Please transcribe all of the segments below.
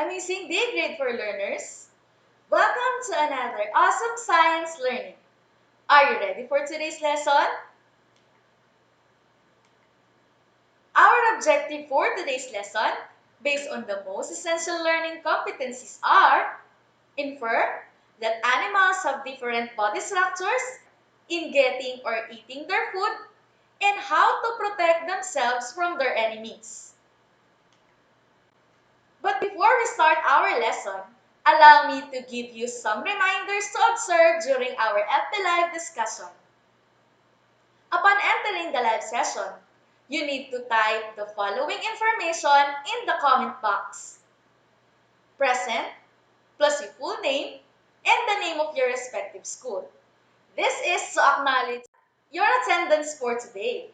amazing day grade 4 learners. Welcome to another awesome science learning. Are you ready for today's lesson? Our objective for today's lesson, based on the most essential learning competencies are: infer that animals have different body structures in getting or eating their food, and how to protect themselves from their enemies. But before we start our lesson, allow me to give you some reminders to observe during our FB Live discussion. Upon entering the live session, you need to type the following information in the comment box: present plus your full name and the name of your respective school. This is to acknowledge your attendance for today.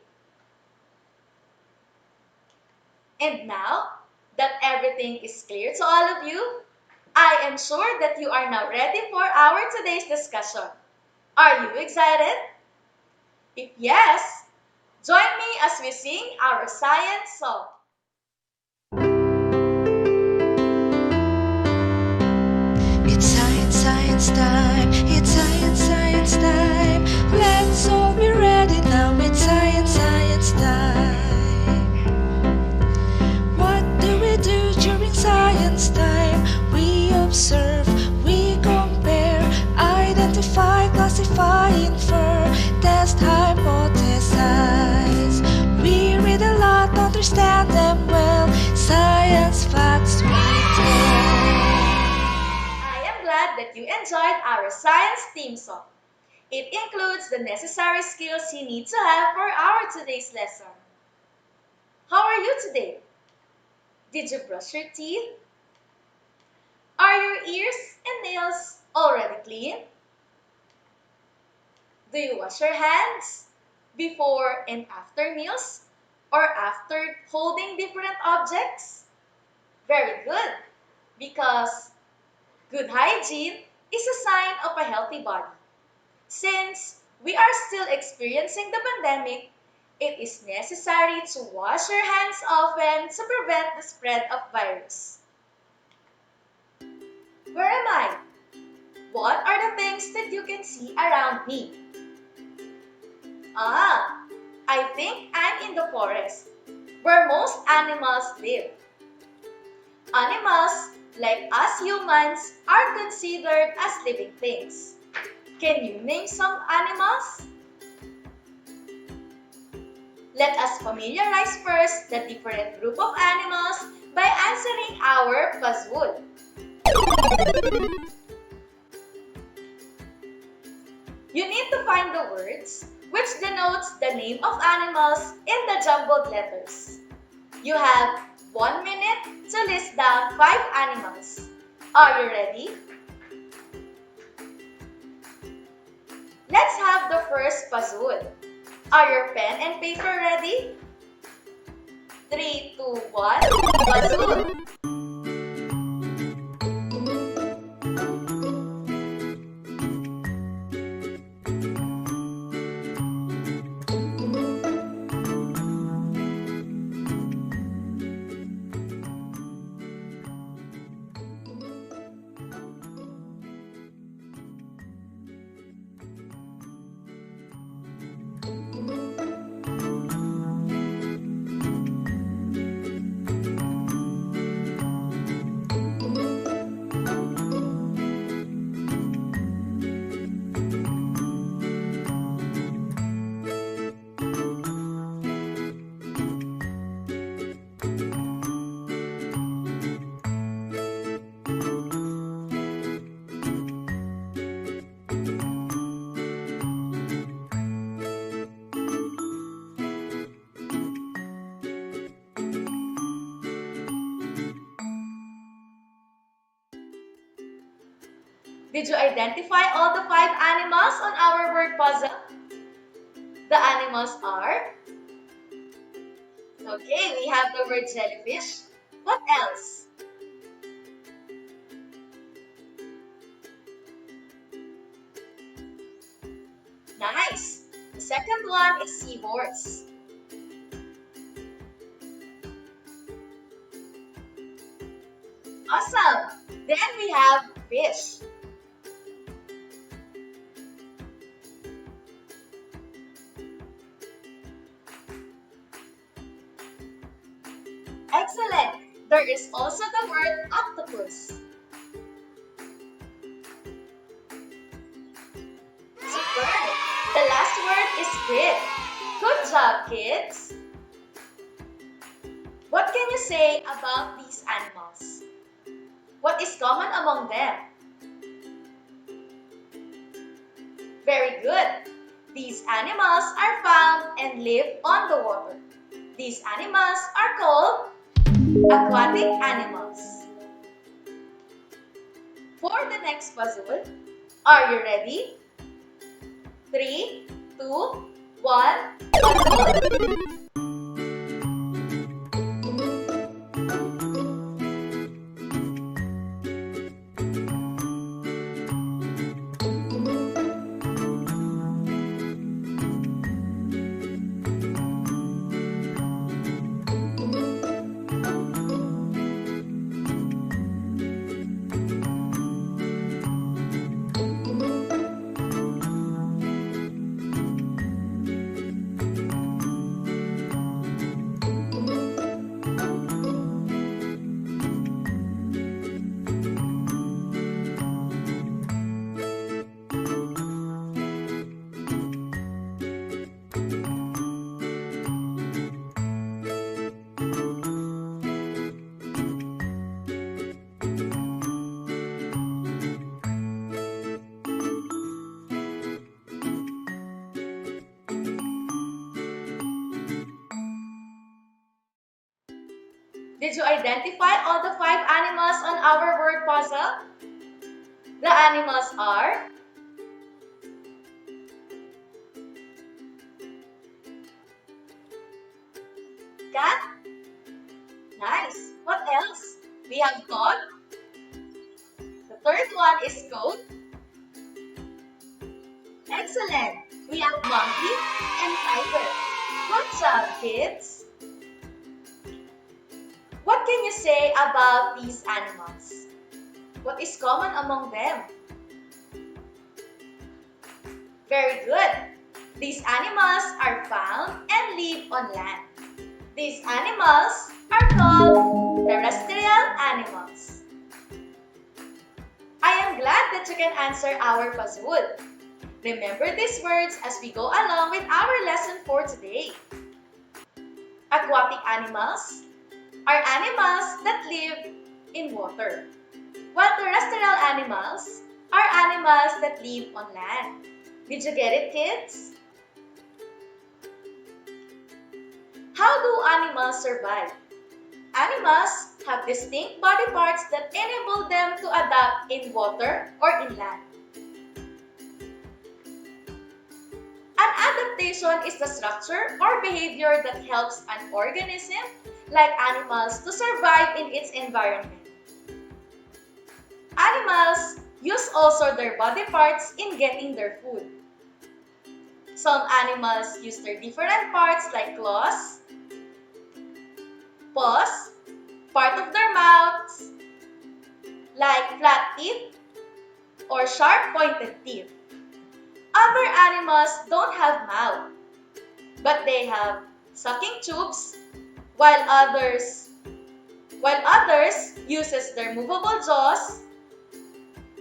And now that everything is clear to all of you, I am sure that you are now ready for our today's discussion. Are you excited? If yes, join me as we sing our science song. It's science, science time. It's science, science time. Let's all be ready now. It's science, science time. What do we do during science time? We observe, we compare, identify, classify, infer, test, hypothesize. We read a lot, understand them well. Science facts we tell. Glad that you enjoyed our science theme song. It includes the necessary skills you need to have for our today's lesson. How are you today? Did you brush your teeth? Are your ears and nails already clean? Do you wash your hands before and after meals or after holding different objects? Very good, because good hygiene is a sign of a healthy body. Since we are still experiencing the pandemic, it is necessary to wash your hands often to prevent the spread of virus. Where am I? What are the things that you can see around me? I think I'm in the forest, where most animals live. Animals, like us humans, are considered as living things. Can you name some animals? Let us familiarize first the different group of animals by answering our puzzle. You need to find the words which denotes the name of animals in the jumbled letters. You have 1 minute to list down 5 animals. Are you ready? Let's have the first puzzle. Are your pen and paper ready? 3, 2, 1, puzzle! Did you identify all the 5 animals on our word puzzle? The animals are... Okay, we have the word jellyfish. What else? Nice! The second one is seahorse. A Awesome! Then we have fish. Excellent! There is also the word octopus. Superb! The last word is squid. Good job, kids! What can you say about these animals? What is common among them? Very good! These animals are found and live on the water. These animals are called aquatic animals. For the next puzzle, are you ready? 3, 2, 1, puzzle! Did you identify all the 5 animals on our word puzzle? The animals are cat. Nice. What else? We have dog. The third one is goat. Excellent. We have monkey and tiger. Good job, kids. What can you say about these animals? What is common among them? Very good. These animals are found and live on land. These animals are called terrestrial animals. I am glad that you can answer our puzzle. Remember these words as we go along with our lesson for today. Aquatic animals are animals that live in water, while terrestrial animals are animals that live on land. Did you get it, kids? How do animals survive? Animals have distinct body parts that enable them to adapt in water or in land. An adaptation is the structure or behavior that helps an organism, like animals, to survive in its environment. Animals use also their body parts in getting their food. Some animals use their different parts like claws, paws, part of their mouths, like flat teeth or sharp pointed teeth. Other animals don't have mouth, but they have sucking tubes, while others uses their movable jaws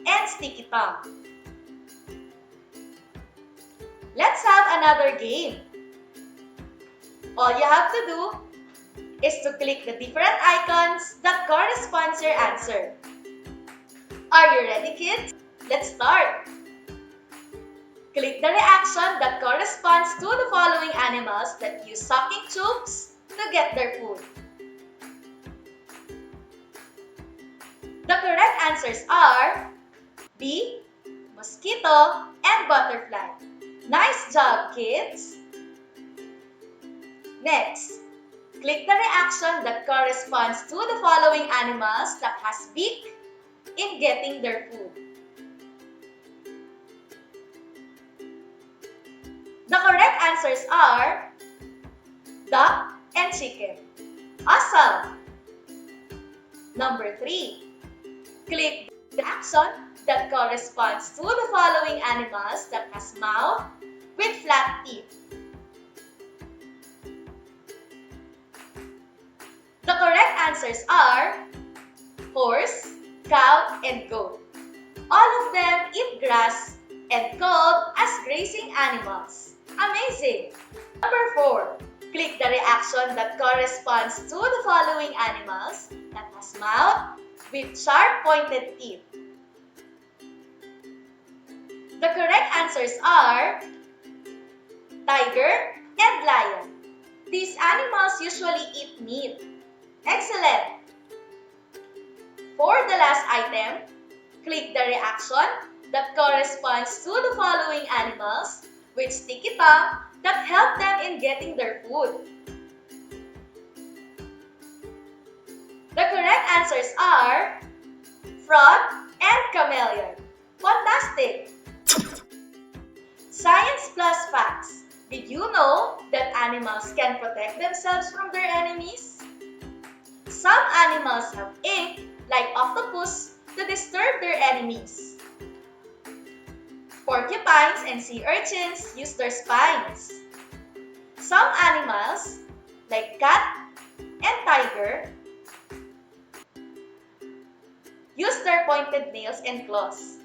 and sticky tongue. Let's have another game. All you have to do is to click the different icons that corresponds your answer. Are you ready, kids? Let's start. Click the reaction that corresponds to the following animals that use sucking tubes to get their food. The correct answers are B, mosquito, and butterfly. Nice job, kids! Next, click the reaction that corresponds to the following animals that has beak in getting their food. The correct answers are duck and chicken. Awesome! Number 3. Click the action that corresponds to the following animals that has mouth with flat teeth. The correct answers are horse, cow, and goat. All of them eat grass and called as grazing animals. Amazing! Number 4. Click the reaction that corresponds to the following animals that has mouth with sharp pointed teeth. The correct answers are tiger and lion. These animals usually eat meat. Excellent! For the last item, click the reaction that corresponds to the following animals with sticky tongue that help them in getting their food. The correct answers are frog and chameleon. Fantastic! Science plus facts. Did you know that animals can protect themselves from their enemies? Some animals have ink, like octopus, to disturb their enemies. Porcupines and sea urchins use their spines. Some animals, like cat and tiger, use their pointed nails and claws.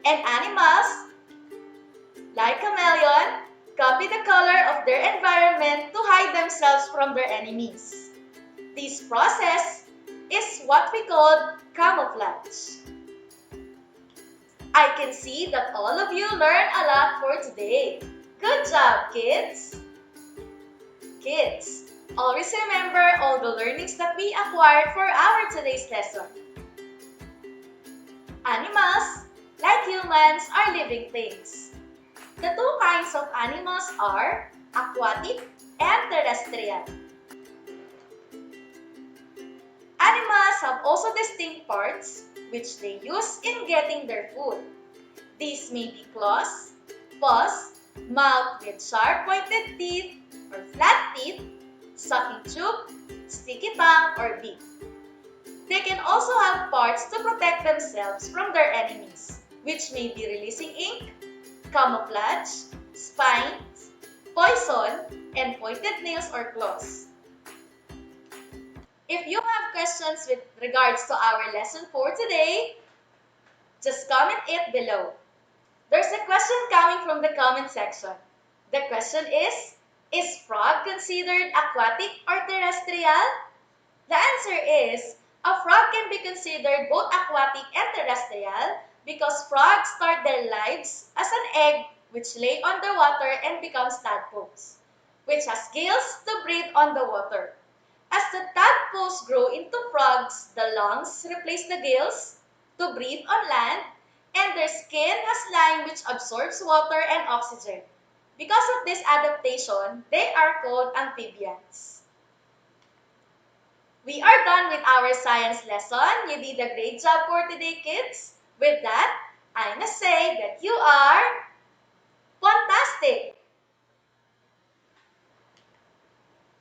And animals, like chameleon, copy the color of their environment to hide themselves from their enemies. This process is what we call camouflage. I can see that all of you learned a lot for today. Good job, kids! Kids, always remember all the learnings that we acquired for our today's lesson. Animals, like humans, are living things. The two kinds of animals are aquatic and terrestrial. Animals have also distinct parts which they use in getting their food. These may be claws, paws, mouth with sharp pointed teeth or flat teeth, sucking tube, sticky tongue, or beak. They can also have parts to protect themselves from their enemies, which may be releasing ink, camouflage, spines, poison, and pointed nails or claws. If you have questions with regards to our lesson for today, just comment it below. There's a question coming from the comment section. The question is frog considered aquatic or terrestrial? The answer is, a frog can be considered both aquatic and terrestrial because frogs start their lives as an egg which lay on the water and becomes tadpoles, which has gills to breathe on the water. As the tadpoles grow into frogs, the lungs replace the gills to breathe on land, and their skin has lime which absorbs water and oxygen. Because of this adaptation, they are called amphibians. We are done with our science lesson. You did a great job for today, kids. With that, I must say that you are fantastic.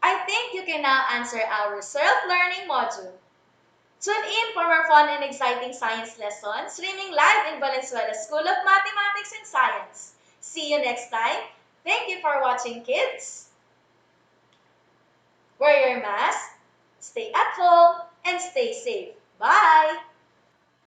I think you can now answer our self-learning module. Tune in for more fun and exciting science lessons streaming live in Valenzuela School of Mathematics and Science. See you next time. Thank you for watching, kids. Wear your mask, stay at home, and stay safe. Bye!